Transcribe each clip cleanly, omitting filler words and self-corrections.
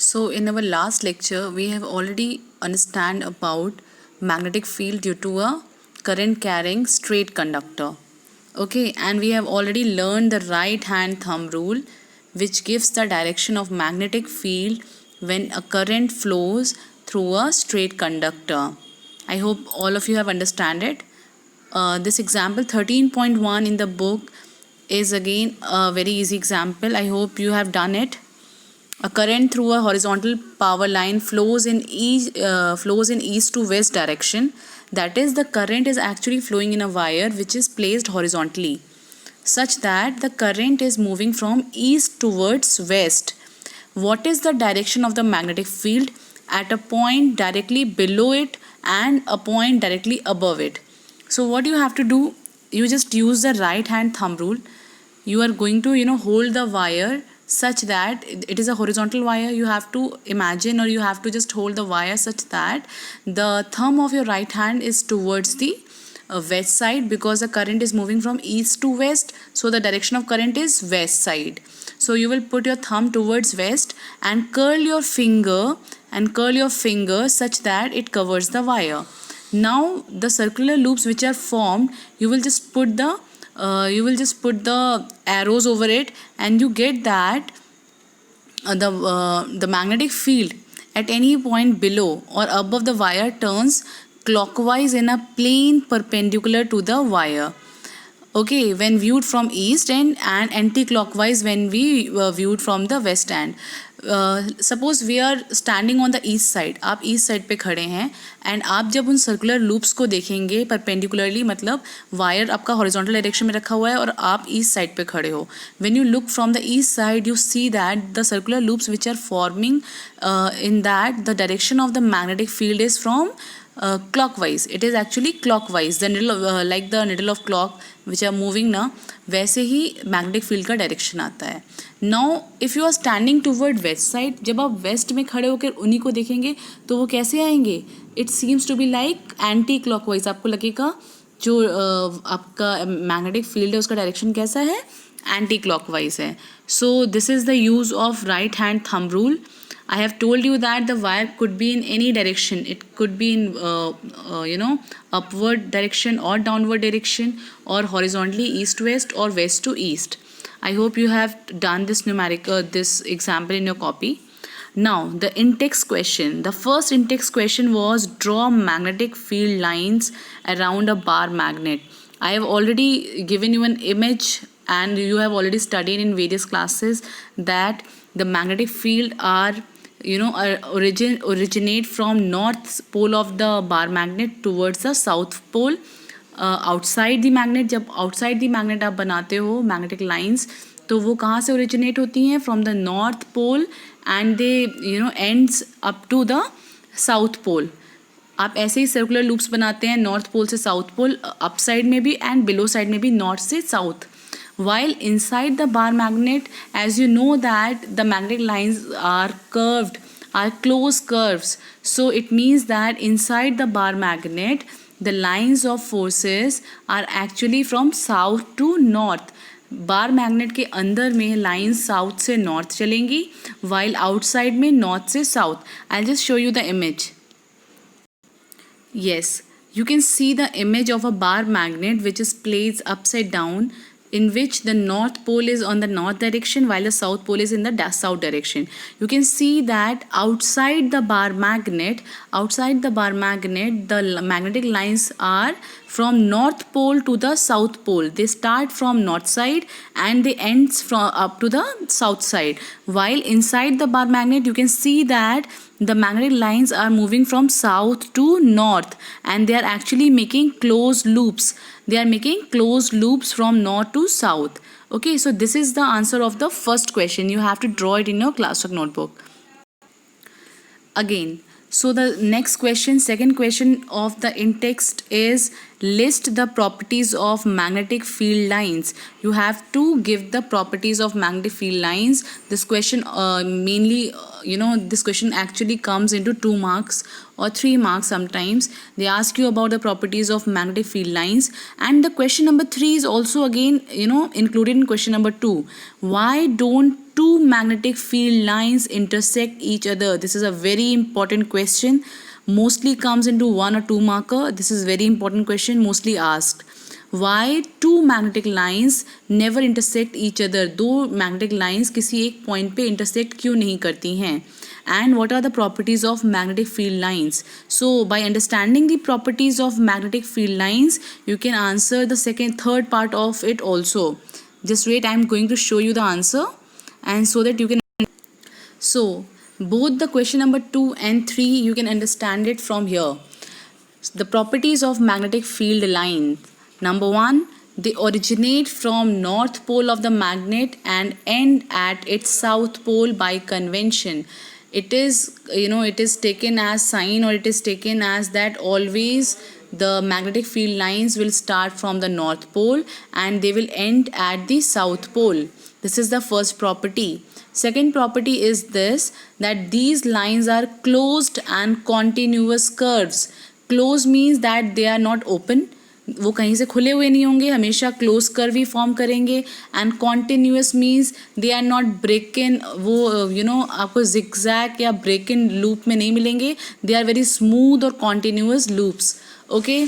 So in our last lecture, we have already understand about magnetic field due to a current carrying straight conductor. Okay, and we have already learned the right hand thumb rule, which gives the direction of magnetic field when a current flows through a straight conductor. I hope all of you have understand it. This example 13.1 in the book is again a very easy example. I hope you have done it. A current through a horizontal power line flows in east to west direction. That is, the current is actually flowing in a wire which is placed horizontally, such that the current is moving from east towards west. What is the direction of the magnetic field at a point directly below it and a point directly above it? So what you have to do, you just use the right hand thumb rule. You are going to hold the wire such that it is a horizontal wire. You have to imagine, or you have to just hold the wire such that the thumb of your right hand is towards the west side, because the current is moving from east to west, so the direction of current is west side. So you will put your thumb towards west and curl your finger such that it covers the wire. Now the circular loops which are formed, you will just put the arrows over it, and you get that the magnetic field at any point below or above the wire turns clockwise in a plane perpendicular to the wire. Okay, when viewed from east end, and anti-clockwise when we viewed from the west end. Suppose we are standing on the east side, आप east side पे खड़े हैं, and आप जब उन circular loops को देखेंगे perpendicularly, मतलब वायर आपका हॉरिजॉन्टल डायरेक्शन में रखा हुआ है और आप ईस्ट साइड पे खड़े हो. When you look from the east side, you see that the circular loops which are forming in that the direction of the magnetic field is from clockwise. It is actually clockwise, the needle like the needle of clock which are moving ना, वैसे ही magnetic field का direction आता है. Now if you are standing toward west side, जब आप west में खड़े होकर उन्हीं को देखेंगे तो वो कैसे आएंगे? It seems to be like anti clockwise. आपको लगेगा जो आपका magnetic field है उसका direction कैसा है? Anti clockwise है. So this is the use of right hand thumb rule. I have told you that the wire could be in any direction. It could be in upward direction or downward direction, or horizontally east to west or west to east. I hope you have done this this example in your copy. Now the in-text question. The first in-text question was draw magnetic field lines around a bar magnet. I have already given you an image, and you have already studied in various classes that the magnetic field are originate from north pole of the bar magnet towards the south pole. Outside the magnet, जब outside the magnet आप बनाते हो magnetic lines, तो वो कहाँ से originate होती हैं? From the north pole, and they ends up to the south pole. आप ऐसे ही सर्कुलर लूप्स बनाते हैं नॉर्थ पोल से साउथ पोल, अप साइड में भी एंड बिलो साइड में भी, नॉर्थ से south. While inside the bar magnet, as you know that the magnetic lines are curved, are closed curves. So it means that inside the bar magnet, the lines of forces are actually from south to north. Bar magnet के अंदर में lines south से north चलेंगी, while outside में north से south. I'll just show you the image. Yes, you can see the image of a bar magnet which is placed upside down, in which the north pole is on the north direction while the south pole is in the south direction. You can see that outside the bar magnet, the magnetic lines are from north pole to the south pole. They start from north side and they ends from up to the south side. While inside the bar magnet, you can see that the magnetic lines are moving from south to north, and they are actually making closed loops. They are making closed loops from north to south. Okay, so this is the answer of the first question. You have to draw it in your classwork notebook. Again, so the next question, second question of the in-text is list the properties of magnetic field lines. You have to give the properties of magnetic field lines. This question mainly, this question actually comes into 2 marks or 3 marks sometimes. They ask you about the properties of magnetic field lines, and the question number 3 is also again included in question number 2. Why don't two magnetic field lines intersect each other? This is a very important question. Mostly comes into 1 or 2 marker. This is very important question, mostly asked. Why two magnetic lines never intersect each other? दो magnetic lines किसी एक point पे intersect क्यों नहीं करती हैं? And what are the properties of magnetic field lines? So by understanding the properties of magnetic field lines, you can answer the third part of it also. Just wait, I am going to show you the answer, and so that you can. So both the question number 2 and 3 you can understand it from here. The properties of magnetic field line. Number 1, they originate from north pole of the magnet and end at its south pole by convention. It is, it is taken as sign, or it is taken as that always the magnetic field lines will start from the north pole and they will end at the south pole. This is the first property. Second property is this, that these lines are closed and continuous curves. Close means that they are not open, वो कहीं से खुले हुए नहीं होंगे, हमेशा close curve ही form करेंगे. And continuous means they are not break in, वो आपको जिगजैग या ब्रेक इन लूप में नहीं मिलेंगे. दे आर वेरी स्मूथ और continuous loops. Okay.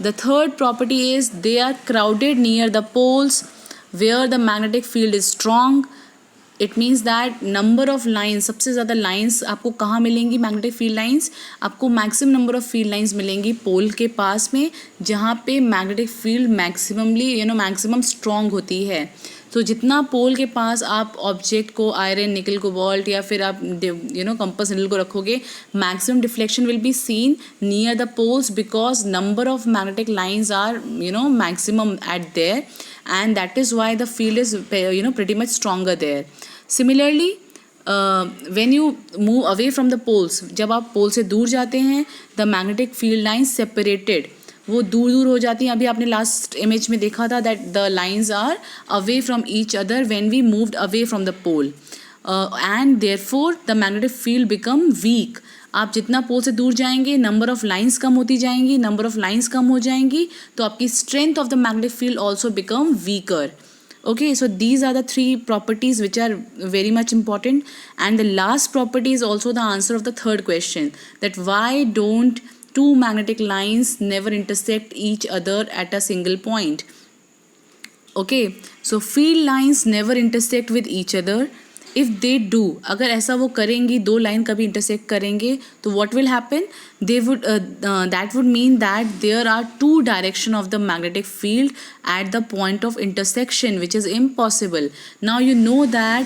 The third property is they are crowded near the poles where the magnetic field is strong. It means that number of lines, सबसे ज़्यादा lines आपको कहाँ मिलेंगी? Magnetic field lines आपको maximum number of field lines मिलेंगी pole के पास में, जहाँ पे magnetic field maximumly maximum strong होती है. तो जितना पोल के पास आप ऑब्जेक्ट को, आयरन, निकल, कोबाल्ट या फिर आप कंपास नीडल को रखोगे, maximum deflection will be seen near the poles because number of magnetic lines are maximum at there, and that is why the field is pretty much stronger there. Similarly, when you move away from the poles, जब आप पोल से दूर जाते हैं, the magnetic field lines separated, वो दूर दूर हो जाती हैं. अभी आपने लास्ट इमेज में देखा था that the lines are away from each other when we moved away from the pole, and therefore the magnetic field become weak. आप जितना पोल से दूर जाएंगे, नंबर ऑफ लाइंस कम होती जाएंगी, नंबर ऑफ लाइंस कम हो जाएंगी, तो आपकी strength of the magnetic field also become weaker. Okay, so these are the 3 properties which are very much important, and the last property is also the answer of the third question, that why don't two magnetic lines never intersect each other at a single point. Okay, so field lines never intersect with each other. If they do, अगर ऐसा वो करेंगी, 2 line कभी intersect करेंगे, तो what will happen? They would that would mean that there are 2 direction of the magnetic field at the point of intersection, which is impossible. Now you know that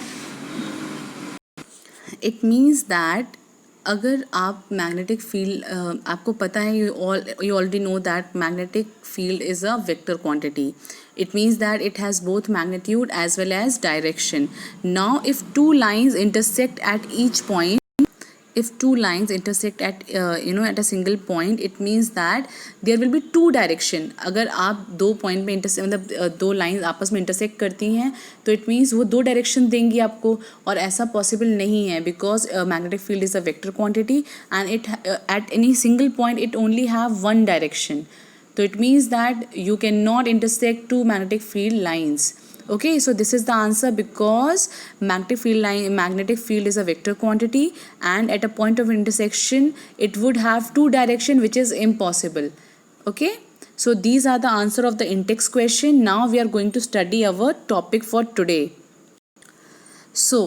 it means that अगर आप magnetic field, आपको पता है, you already know that magnetic field is a vector quantity. It means that it has both magnitude as well as direction. Now if two lines intersect at each point, if two lines intersect at at a single point, it means that there will be 2 direction. अगर आप 2 point में मतलब 2 lines आपस में intersect करती हैं, तो it means वो 2 डायरेक्शन देंगी आपको, और ऐसा पॉसिबल नहीं है because magnetic field is a vector quantity and it at any single point it only have 1 direction. So it means that you cannot intersect 2 magnetic field lines. Okay, so this is the answer, because magnetic field is a vector quantity, and at a point of intersection it would have 2 direction, which is impossible. Okay, so these are the answer of the in-text question. Now we are going to study our topic for today. So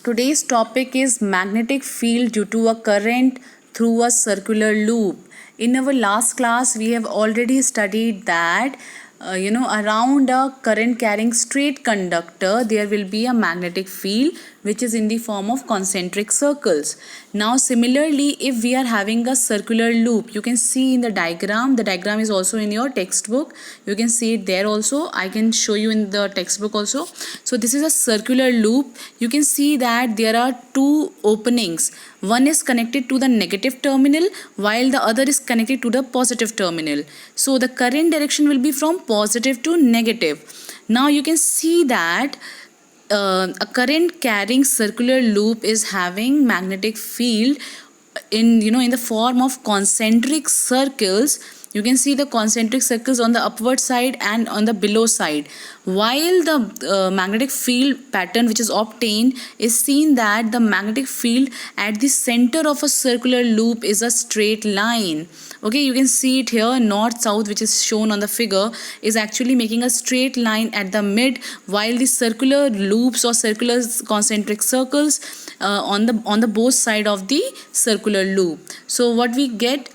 today's topic is magnetic field due to a current through a circular loop. In our last class, we have already studied that around a current carrying straight conductor, there will be a magnetic field which is in the form of concentric circles. Now similarly, if we are having a circular loop, you can see in the diagram is also in your textbook, you can see it there also, I can show you in the textbook also. So this is a circular loop. You can see that there are 2 openings. One is connected to the negative terminal while the other is connected to the positive terminal. So the current direction will be from positive to negative. Now you can see that a current carrying circular loop is having magnetic field in in the form of concentric circles. you can see the concentric circles on the upward side and on the below side. While the magnetic field pattern which is obtained is seen that the magnetic field at the center of a circular loop is a straight line. Okay, you can see it here, north south, which is shown on the figure, is actually making a straight line at the mid, while the circular loops or circular concentric circles on the both side of the circular loop. So what we get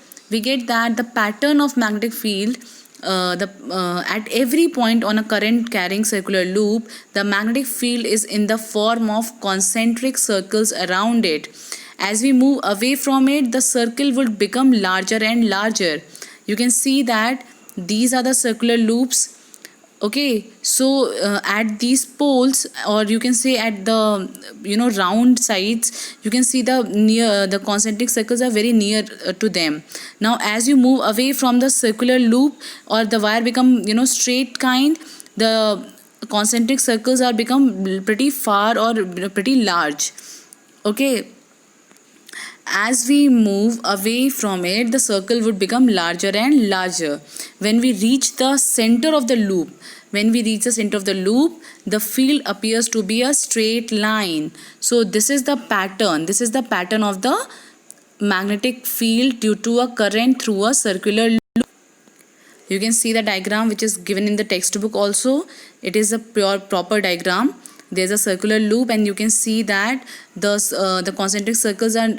that the pattern of magnetic field at every point on a current carrying circular loop, the magnetic field is in the form of concentric circles around it. As we move away from it, the circle would become larger and larger. You can see that these are the circular loops. Okay, so at these poles, or you can say at the round sides, you can see the concentric circles are very near to them. Now as you move away from the circular loop, or the wire become straight kind, the concentric circles are become pretty far or pretty large. Okay, as we move away from it, the circle would become larger and larger. When we reach the center of the loop, the field appears to be a straight line. So this is the pattern. This is the pattern of the magnetic field due to a current through a circular loop. You can see the diagram which is given in the textbook also. It is a proper diagram. There's a circular loop, and you can see that the concentric circles are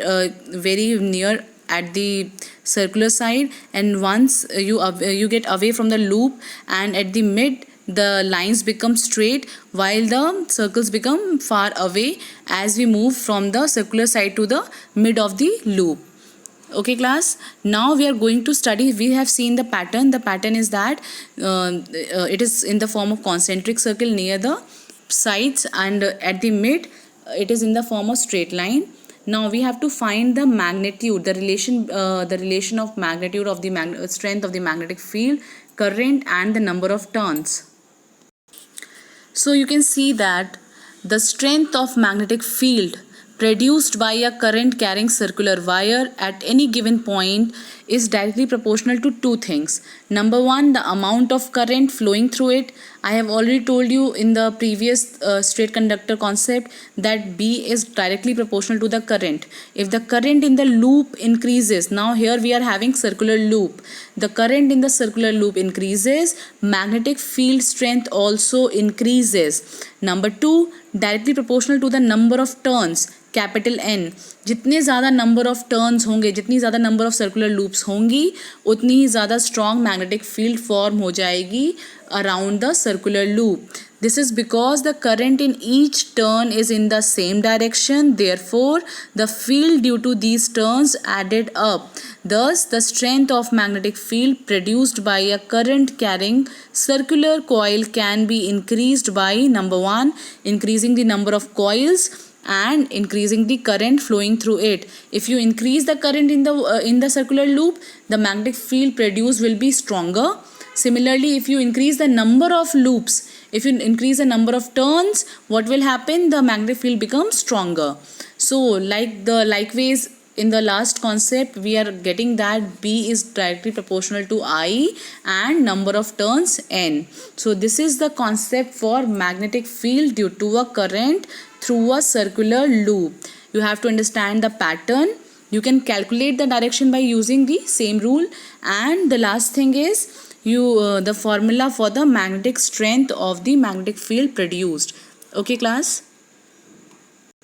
very near at the circular side, and once you get away from the loop, and at the mid the lines become straight while the circles become far away as we move from the circular side to the mid of the loop. Okay class, now we are going to study. We have seen the pattern. The pattern is that it is in the form of concentric circle near the sides, and at the mid it is in the form of straight line. Now we have to find the magnitude, the relation of magnitude of the strength of the magnetic field, current, and the number of turns. So you can see that the strength of magnetic field produced by a current carrying circular wire at any given point is directly proportional to two things. Number one, the amount of current flowing through it. I have already told you in the previous straight conductor concept that B is directly proportional to the current. If the current in the loop increases, now here we are having circular loop. The current in the circular loop increases, magnetic field strength also increases. Number two, directly proportional to the number of turns, capital N. जितने ज़्यादा number of turns होंगे, जितनी ज़्यादा number of circular loops होंगी, उतनी ही ज़्यादा strong magnetic field form हो जाएगी around the circular loop. This is because the current in each turn is in the same direction. Therefore, the field due to these turns added up. Thus, the strength of magnetic field produced by a current carrying circular coil can be increased by number one, increasing the number of coils, and increasing the current flowing through it. If you increase the current in the circular loop, the magnetic field produced will be stronger. Similarly, if you increase the number of loops, if you increase the number of turns, what will happen? The magnetic field becomes stronger. So likewise in the last concept, we are getting that B is directly proportional to I and number of turns N. So this is the concept for magnetic field due to a current through a circular loop. You have to understand the pattern. You can calculate the direction by using the same rule. And the last thing is the formula for the magnetic strength of the magnetic field produced. Okay class?